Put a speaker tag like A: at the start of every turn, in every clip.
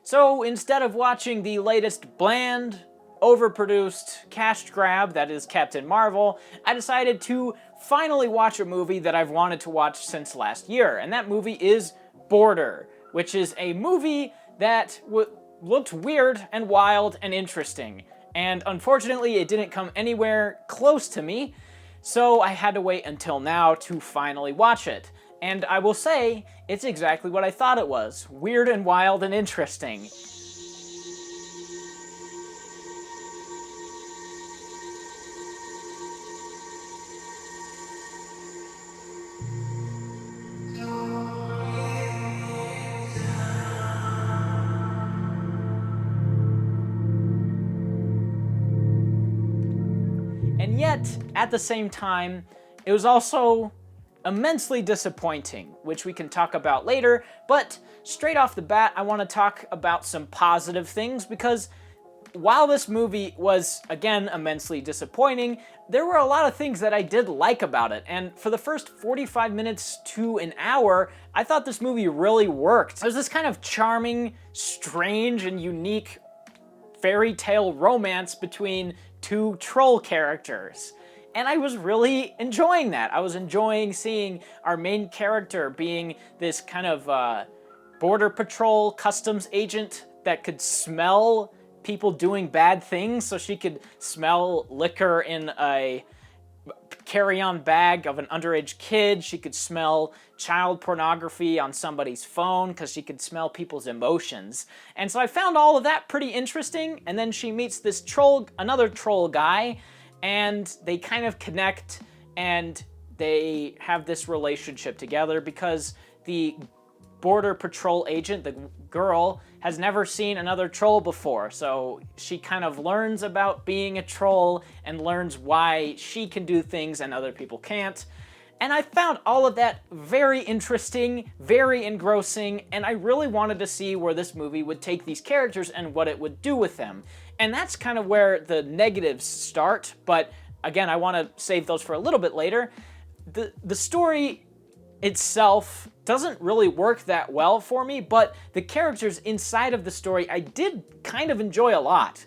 A: So instead of watching the latest bland, overproduced cash grab that is Captain Marvel, I decided to finally watch a movie that I've wanted to watch since last year, and that movie is Border, which is a movie that looked weird and wild and interesting, and unfortunately it didn't come anywhere close to me, so I had to wait until now to finally watch it. And I will say, it's exactly what I thought it was. Weird and wild and interesting. And yet, at the same time, it was also immensely disappointing, which we can talk about later, but straight off the bat, I want to talk about some positive things, because while this movie was, again, immensely disappointing, there were a lot of things that I did like about it, and for the first 45 minutes to an hour, I thought this movie really worked. There's this kind of charming, strange, and unique fairy tale romance between two troll characters. And I was really enjoying that. I was enjoying seeing our main character being this kind of border patrol customs agent that could smell people doing bad things, so she could smell liquor in a carry-on bag of an underage kid. She could smell child pornography on somebody's phone because she could smell people's emotions. And so I found all of that pretty interesting, and then she meets this troll, another troll guy, and they kind of connect, and they have this relationship together because the border patrol agent, the girl, has never seen another troll before, so she kind of learns about being a troll and learns why she can do things and other people can't. And I found all of that very interesting, very engrossing, and I really wanted to see where this movie would take these characters and what it would do with them. And that's kind of where the negatives start, but again, I want to save those for a little bit later. The story itself doesn't really work that well for me, but the characters inside of the story I did kind of enjoy a lot.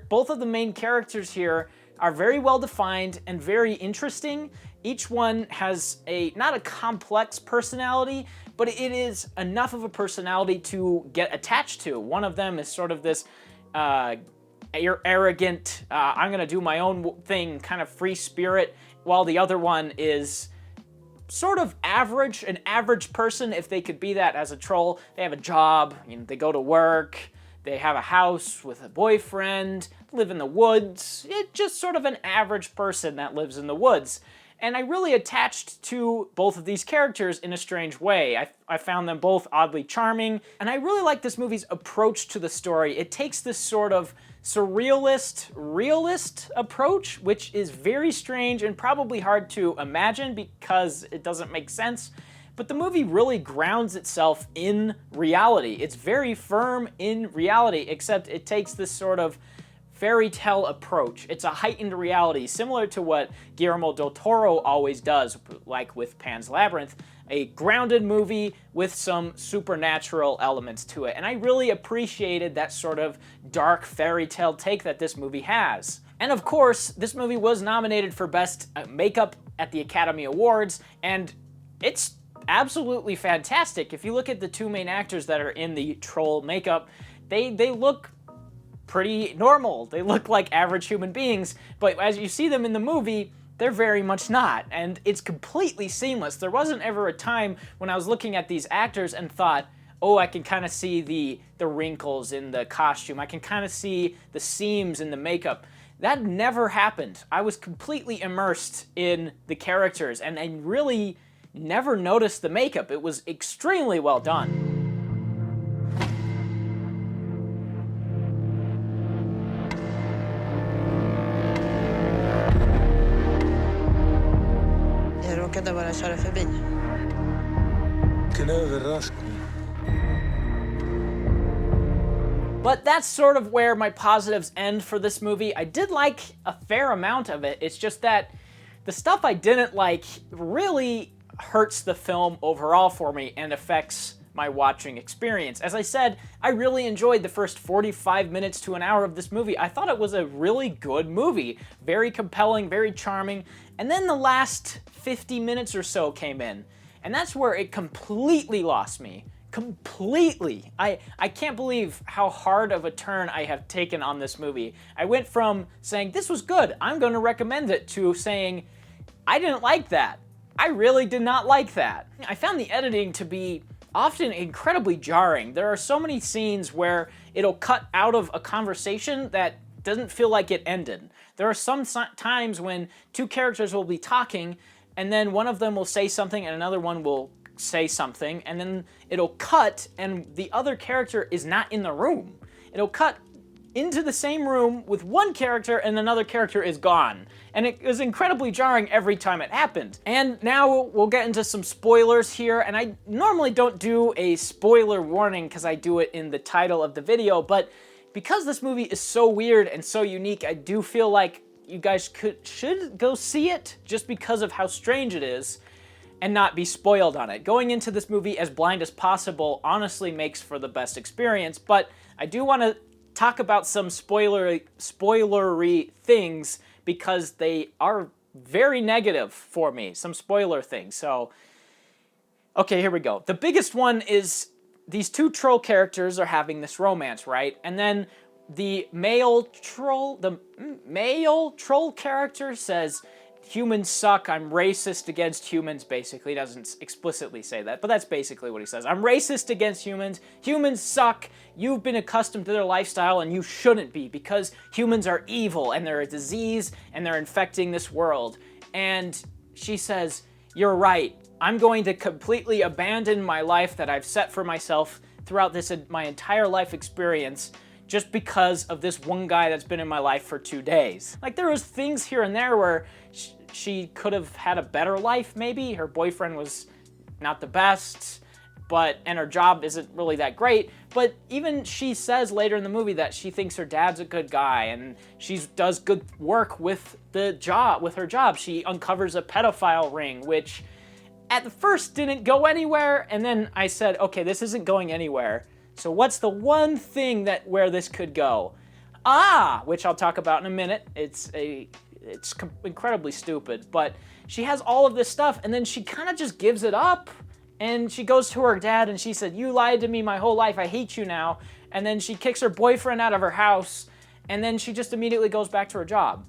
A: Both of the main characters here are very well defined and very interesting. Each one has not a complex personality, but it is enough of a personality to get attached to. One of them is sort of this arrogant, I'm gonna do my own thing, kind of free spirit, while the other one is sort of average, an average person, if they could be that as a troll. They have a job, they go to work, they have a house with a boyfriend, live in the woods. It's just sort of an average person that lives in the woods. And I really attached to both of these characters in a strange way. I found them both oddly charming, and I really like this movie's approach to the story. It takes this sort of surrealist, realist approach, which is very strange and probably hard to imagine because it doesn't make sense, but the movie really grounds itself in reality. It's very firm in reality, except it takes this sort of fairy tale approach. It's a heightened reality, similar to what Guillermo del Toro always does, like with Pan's Labyrinth, a grounded movie with some supernatural elements to it. And I really appreciated that sort of dark fairy tale take that this movie has. And of course, this movie was nominated for Best Makeup at the Academy Awards, and it's absolutely fantastic. If you look at the two main actors that are in the troll makeup, they look pretty normal. They look like average human beings, but as you see them in the movie, they're very much not, and it's completely seamless. There wasn't ever a time when I was looking at these actors and thought, oh, I can kind of see the wrinkles in the costume. I can kind of see the seams in the makeup. That never happened. I was completely immersed in the characters, and I really never noticed the makeup. It was extremely well done.
B: Jag råkade bara köra förbi.
C: Vilken överraskning.
A: But that's sort of where my positives end for this movie. I did like a fair amount of it. It's just that the stuff I didn't like really hurts the film overall for me and affects my watching experience. As I said, I really enjoyed the first 45 minutes to an hour of this movie. I thought it was a really good movie. Very compelling, very charming. And then the last 50 minutes or so came in, and that's where it completely lost me. Completely. I can't believe how hard of a turn I have taken on this movie. I went from saying, this was good, I'm going to recommend it, to saying, I didn't like that. I really did not like that. I found the editing to be often incredibly jarring. There are so many scenes where it'll cut out of a conversation that doesn't feel like it ended. There are some times when two characters will be talking, and then one of them will say something and another one will say something, and then it'll cut and the other character is not in the room. It'll cut into the same room with one character and another character is gone. And it was incredibly jarring every time it happened. And now we'll get into some spoilers here, and I normally don't do a spoiler warning because I do it in the title of the video, but because this movie is so weird and so unique, I do feel like you guys should go see it just because of how strange it is and not be spoiled on it. Going into this movie as blind as possible honestly makes for the best experience, but I do want to talk about some spoilery things because they are very negative for me, some spoiler things. So, okay, here we go. The biggest one is these two troll characters are having this romance, right? And then the male troll character says, humans suck, I'm racist against humans, basically. He doesn't explicitly say that, but that's basically what he says. I'm racist against humans. Humans suck. You've been accustomed to their lifestyle and you shouldn't be, because humans are evil and they're a disease and they're infecting this world. And she says, you're right. I'm going to completely abandon my life that I've set for myself throughout my entire life experience just because of this one guy that's been in my life for 2 days. Like, there was things here and there where she could have had a better life, maybe. Her boyfriend was not the best, and her job isn't really that great. But even she says later in the movie that she thinks her dad's a good guy and she does good work with her job. She uncovers a pedophile ring, which at the first didn't go anywhere, and then I said, okay, this isn't going anywhere. So what's the one thing where this could go? Which I'll talk about in a minute. It's incredibly stupid, but she has all of this stuff and then she kind of just gives it up, and she goes to her dad and she said, you lied to me my whole life, I hate you now. And then she kicks her boyfriend out of her house, and then she just immediately goes back to her job.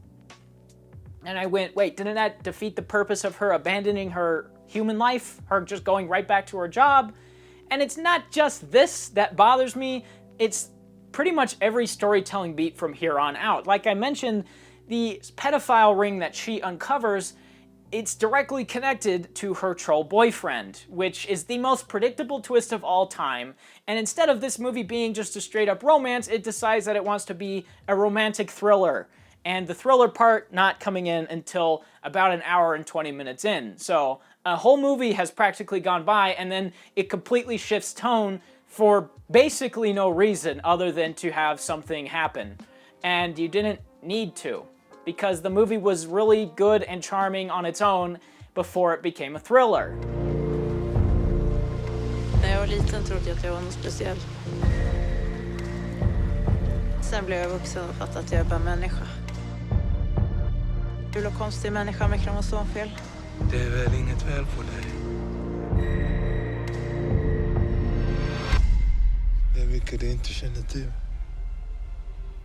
A: And I went, wait, didn't that defeat the purpose of her abandoning her human life, her just going right back to her job? And it's not just this that bothers me, it's pretty much every storytelling beat from here on out. Like I mentioned, the pedophile ring that she uncovers, it's directly connected to her troll boyfriend, which is the most predictable twist of all time. And instead of this movie being just a straight up romance, it decides that it wants to be a romantic thriller. And the thriller part not coming in until about an hour and 20 minutes in. So a whole movie has practically gone by, and then it completely shifts tone for basically no reason other than to have something happen. And you didn't need to, because the movie was really good and charming on its own before it became a thriller.
B: När jag var liten trodde jag att jag var något speciell. Sen blev jag vuxen och fattade att jag är bara människa. Kul och konstig människa med kromosomfel.
C: Det är väl inget fel på dig? Det är mycket du inte känner till.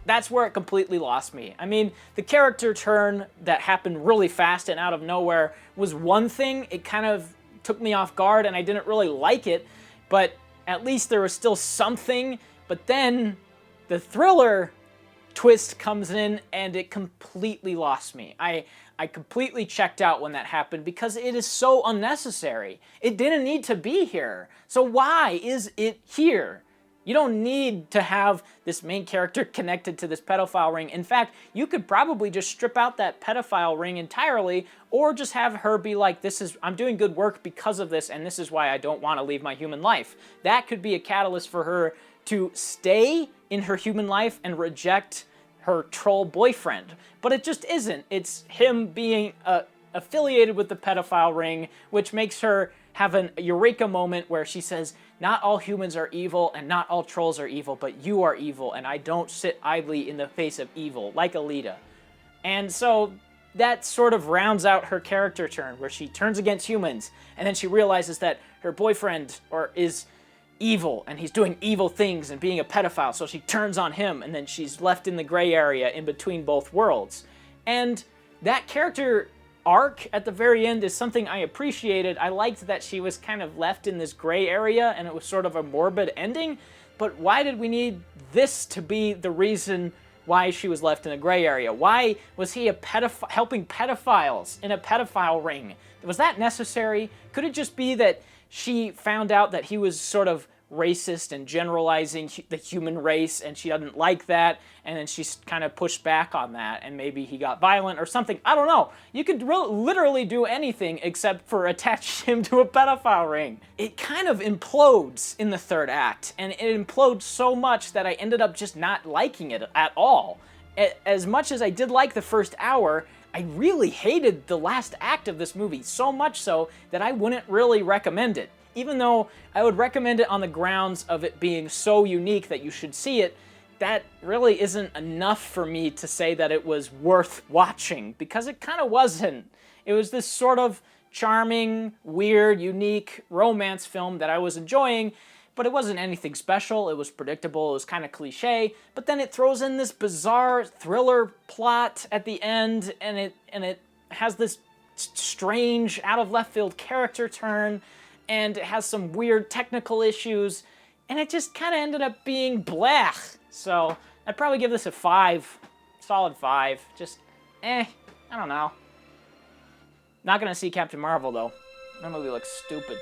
A: That's where it completely lost me. I mean, the character turn that happened really fast and out of nowhere was one thing. It kind of took me off guard and I didn't really like it, but at least there was still something. But then the thriller twist comes in and it completely lost me. I completely checked out when that happened because it is so unnecessary. It didn't need to be here. So why is it here? You don't need to have this main character connected to this pedophile ring. In fact, you could probably just strip out that pedophile ring entirely, or just have her be like, I'm doing good work because of this, and this is why I don't want to leave my human life. That could be a catalyst for her to stay in her human life and reject her troll boyfriend. But it just isn't. It's him being affiliated with the pedophile ring, which makes her have an eureka moment where she says, not all humans are evil and not all trolls are evil, but you are evil, and I don't sit idly in the face of evil, like Alita. And so that sort of rounds out her character turn, where she turns against humans, and then she realizes that her boyfriend is evil, and he's doing evil things and being a pedophile, so she turns on him, and then she's left in the gray area in between both worlds. And that character arc at the very end is something I appreciated. I liked that she was kind of left in this gray area, and it was sort of a morbid ending, but why did we need this to be the reason why she was left in a gray area? Why was he helping pedophiles in a pedophile ring? Was that necessary? Could it just be that she found out that he was sort of racist and generalizing the human race, and she doesn't like that, and then she's kind of pushed back on that, and maybe he got violent or something? I don't know. You could literally do anything except for attach him to a pedophile ring. It kind of implodes in the third act, and it implodes so much that I ended up just not liking it at all. As much as I did like the first hour, I really hated the last act of this movie, so much so that I wouldn't really recommend it. Even though I would recommend it on the grounds of it being so unique that you should see it, that really isn't enough for me to say that it was worth watching, because it kind of wasn't. It was this sort of charming, weird, unique romance film that I was enjoying, but it wasn't anything special. It was predictable, it was kind of cliche, but then it throws in this bizarre thriller plot at the end, and it has this strange, out of left field character turn, and it has some weird technical issues, and it just kind of ended up being blech. So I'd probably give this a 5, solid 5. Just, I don't know. Not gonna see Captain Marvel though. That movie looks stupid.